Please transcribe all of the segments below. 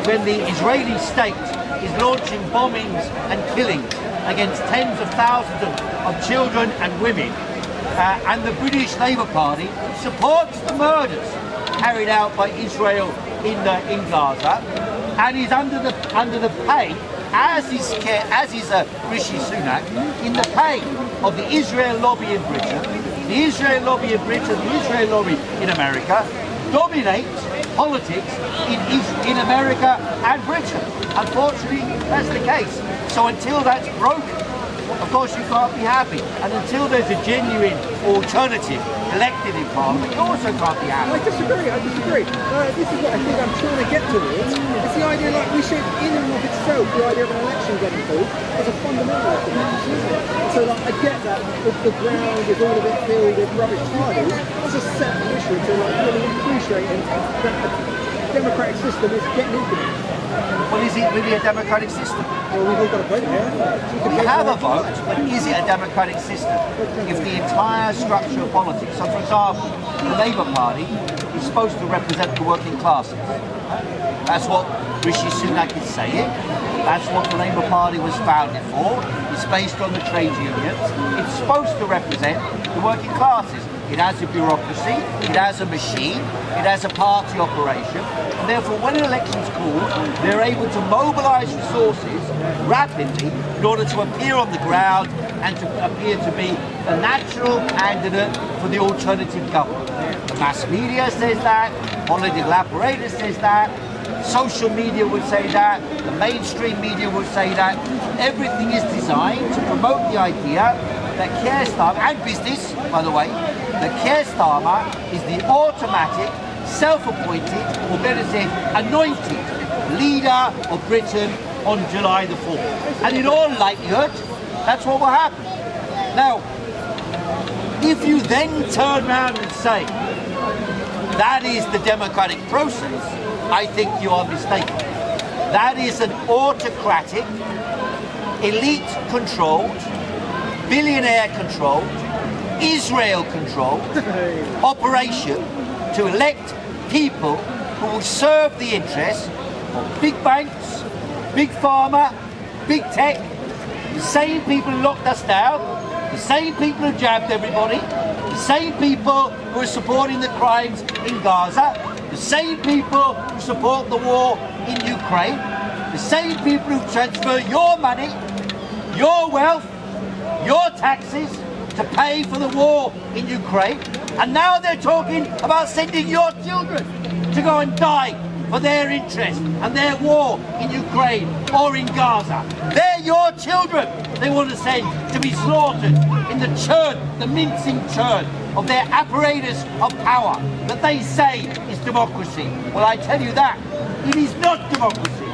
when the Israeli state is launching bombings and killings against tens of thousands of children and women, and the British Labour Party supports the murders carried out by Israel in Gaza, and is under the pay, as is Rishi Sunak, in the pay of the Israel lobby in Britain. The Israel lobby in Britain, the Israel lobby in America, dominates politics in America and Britain. Unfortunately, that's the case. So until that's broken, of course you can't be happy. And until there's a genuine alternative elected in Parliament, you also can't be happy. I disagree. This is what I think I'm trying to get towards. It's the idea, like, we should, in and of itself, the idea of an election getting called is a fundamental of democracy, isn't it? So, like, I get that if the ground is all of it filled with rubbish parties, that's a separate issue to, like, really appreciating that a democratic system is getting implemented. Well, is it really a democratic system? Well, we've all got a vote here. We have a vote, but is it a democratic system? If the entire structure of politics, so for example, the Labour Party is supposed to represent the working classes. That's what Rishi Sunak is saying. That's what the Labour Party was founded for. It's based on the trade unions. It's supposed to represent the working classes. It has a bureaucracy, it has a machine, it has a party operation, and therefore when an election's called, they're able to mobilise resources rapidly in order to appear on the ground and to appear to be a natural candidate for the alternative government. The mass media says that, political apparatus says that, social media would say that, the mainstream media would say that. Everything is designed to promote the idea that Keir Starmer, and business, by the way, that Keir Starmer is the automatic, self-appointed, or better said, anointed leader of Britain on July the 4th. And in all likelihood, that's what will happen. Now, if you then turn around and say, that is the democratic process, I think you are mistaken. That is an autocratic, elite-controlled, billionaire-controlled, Israel-controlled operation to elect people who will serve the interests of big banks, big pharma, big tech, the same people who locked us down, the same people who jabbed everybody, the same people who are supporting the crimes in Gaza, the same people who support the war in Ukraine, the same people who transfer your money, your wealth, your taxes to pay for the war in Ukraine, and now they're talking about sending your children to go and die for their interest and their war in Ukraine or in Gaza. They're your children they want to send to be slaughtered in the churn, the mincing churn of their apparatus of power that they say is democracy. Well, I tell you that, it is not democracy.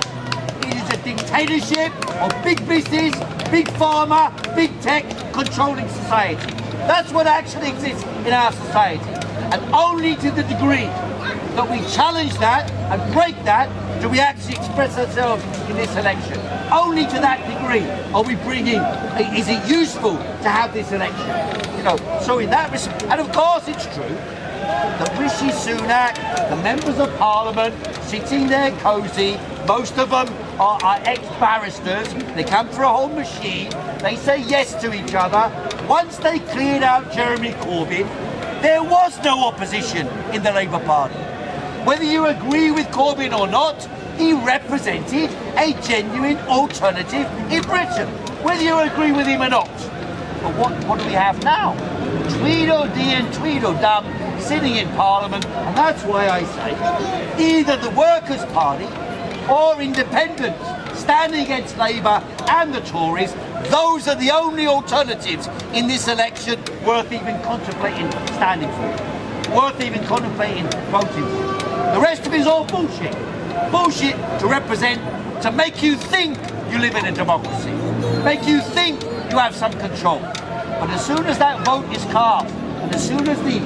It is a dictatorship of big business, big pharma, big tech controlling society. That's what actually exists in our society. And only to the degree that we challenge that and break that do we actually express ourselves in this election. Only to that degree are we bringing, is it useful to have this election? You know, so in that respect, and of course it's true that Rishi Sunak, the members of Parliament, sitting there cosy, most of them are ex-barristers, they come through a whole machine, they say yes to each other. Once they cleared out Jeremy Corbyn, there was no opposition in the Labour Party. Whether you agree with Corbyn or not, he represented a genuine alternative in Britain, whether you agree with him or not. But what do we have now? Tweedledee and Tweedledum sitting in Parliament, and that's why I say either the Workers' Party or independents standing against Labour and the Tories, those are the only alternatives in this election worth even contemplating standing for, worth even contemplating voting for. The rest of it is all bullshit. Bullshit to represent, to make you think you live in a democracy, make you think you have some control. But as soon as that vote is cast, and as soon as the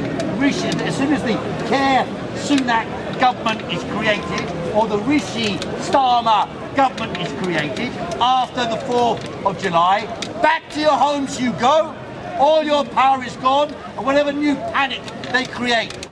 Keir Sunak government is created, or the Rishi Starmer government is created after the 4th of July, back to your homes you go, all your power is gone, and whatever new panic they create